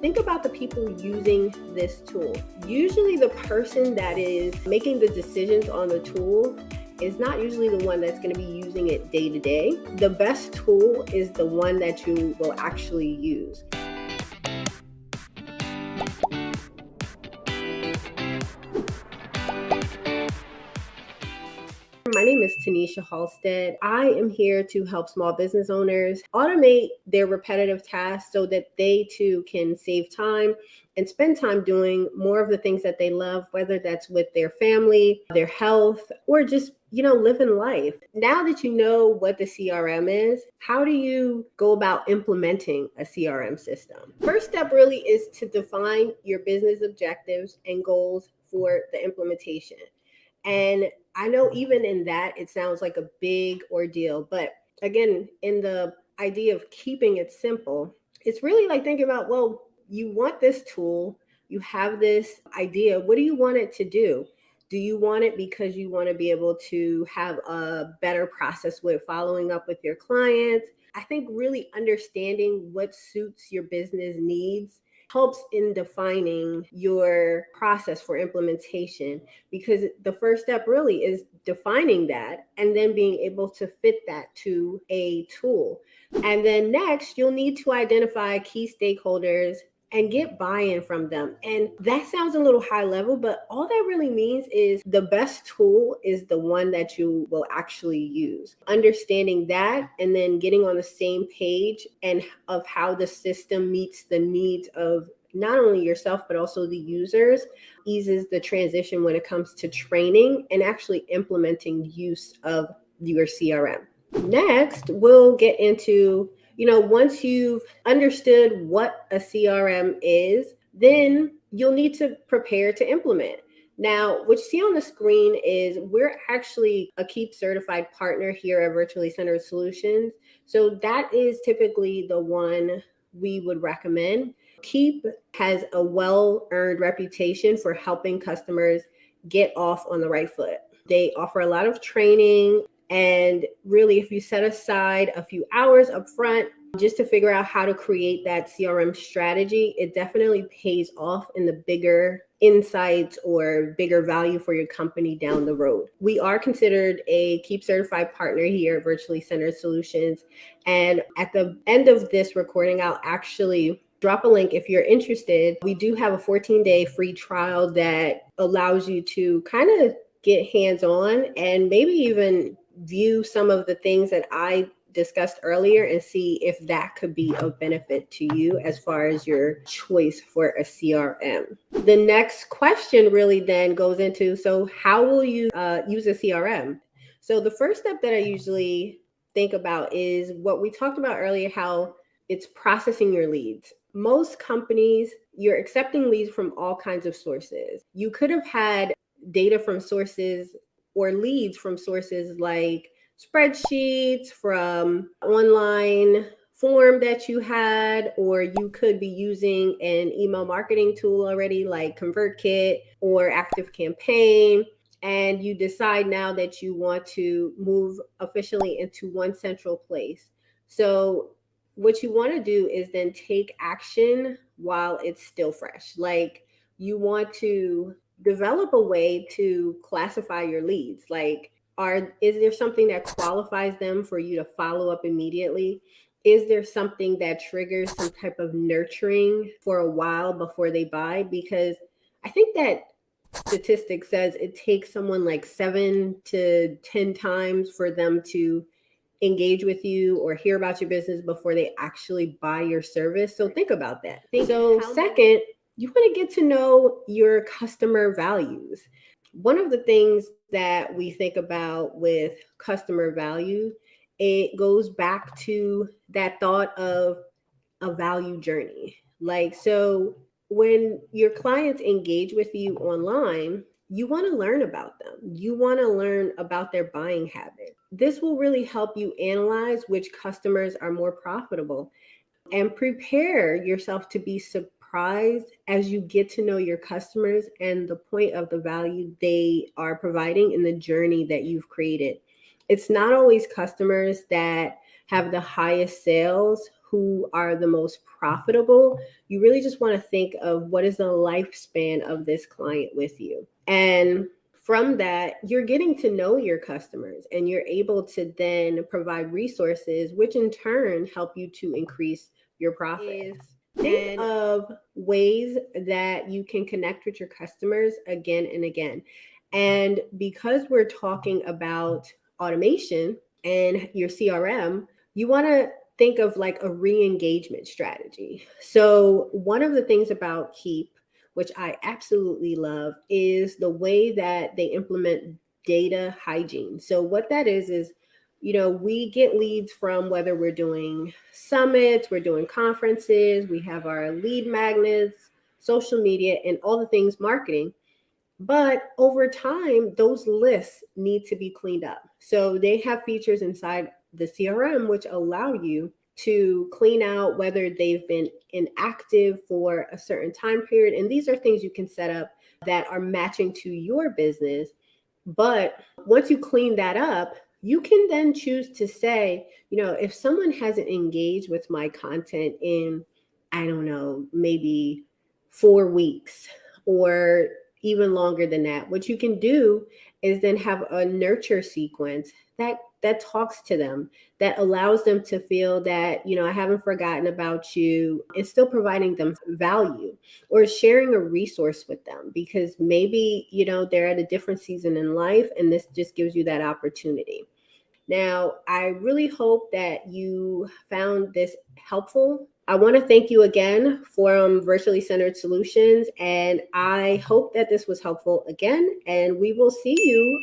Think about the people using this tool. Usually the person that is making the decisions on the tool is not usually the one that's going to be using it day to day. The best tool is the one that you will actually use. My name is Tanisha Halstead. I am here to help small business owners automate their repetitive tasks so that they too can save time and spend time doing more of the things that they love, whether that's with their family, their health, or just, living life. Now that you know what the CRM is, how do you go about implementing a CRM system? First step really is to define your business objectives and goals for the implementation. And I know even in that, it sounds like a big ordeal. But again, in the idea of keeping it simple, it's really like thinking about, well, you want this tool, you have this idea. What do you want it to do? Do you want it because you want to be able to have a better process with following up with your clients? I think really understanding what suits your business needs helps in defining your process for implementation, because the first step really is defining that and then being able to fit that to a tool. And then next, you'll need to identify key stakeholders and get buy-in from them. And that sounds a little high level, but all that really means is the best tool is the one that you will actually use. Understanding that and then getting on the same page and of how the system meets the needs of not only yourself, but also the users, eases the transition when it comes to training and actually implementing use of your CRM. Next, we'll get into once you've understood what a CRM is, then you'll need to prepare to implement. Now, what you see on the screen is we're actually a Keep certified partner here at Virtually Centered Solutions. So that is typically the one we would recommend. Keep has a well-earned reputation for helping customers get off on the right foot. They offer a lot of training. And really, if you set aside a few hours up front just to figure out how to create that CRM strategy, it definitely pays off in the bigger insights or bigger value for your company down the road. We are considered a Keep certified partner here at Virtually Centered Solutions. And at the end of this recording, I'll actually drop a link if you're interested. We do have a 14-day free trial that allows you to kind of get hands-on and maybe even view some of the things that I discussed earlier and see if that could be of benefit to you as far as your choice for a CRM. The next question really then goes into, so how will you use a CRM? So the first step that I usually think about is what we talked about earlier, how it's processing your leads. Most companies, you're accepting leads from all kinds of sources. You could have had data from sources or leads from sources like spreadsheets, from online form that you had, or you could be using an email marketing tool already like ConvertKit or ActiveCampaign. And you decide now that you want to move officially into one central place. So what you want to do is then take action while it's still fresh. Like you want to develop a way to classify your leads. Like, is there something that qualifies them for you to follow up immediately? Is there something that triggers some type of nurturing for a while before they buy? Because I think that statistic says it takes someone like 7 to 10 times for them to engage with you or hear about your business before they actually buy your service. So think about that. Second, you want to get to know your customer values. One of the things that we think about with customer value, it goes back to that thought of a value journey. Like, so when your clients engage with you online, you want to learn about them. You want to learn about their buying habit. This will really help you analyze which customers are more profitable and prepare yourself to be surprised as you get to know your customers and the point of the value they are providing in the journey that you've created. It's not always customers that have the highest sales who are the most profitable, you really just want to think of what is the lifespan of this client with you. And from that, you're getting to know your customers and you're able to then provide resources, which in turn help you to increase your profit. Think of ways that you can connect with your customers again and again. And because we're talking about automation and your CRM, you want to think of like a re-engagement strategy. So one of the things about Keep, which I absolutely love, is the way that they implement data hygiene. So what that is, we get leads from whether we're doing summits, we're doing conferences, we have our lead magnets, social media, and all the things marketing. But over time, those lists need to be cleaned up. So they have features inside the CRM which allow you to clean out whether they've been inactive for a certain time period. And these are things you can set up that are matching to your business. But once you clean that up, you can then choose to say, if someone hasn't engaged with my content in, I don't know, maybe 4 weeks or even longer than that, what you can do is then have a nurture sequence that talks to them, that allows them to feel that, I haven't forgotten about you, and still providing them value, or sharing a resource with them because maybe, they're at a different season in life and this just gives you that opportunity. Now, I really hope that you found this helpful. I want to thank you again from Virtually Centered Solutions, and I hope that this was helpful again, and we will see you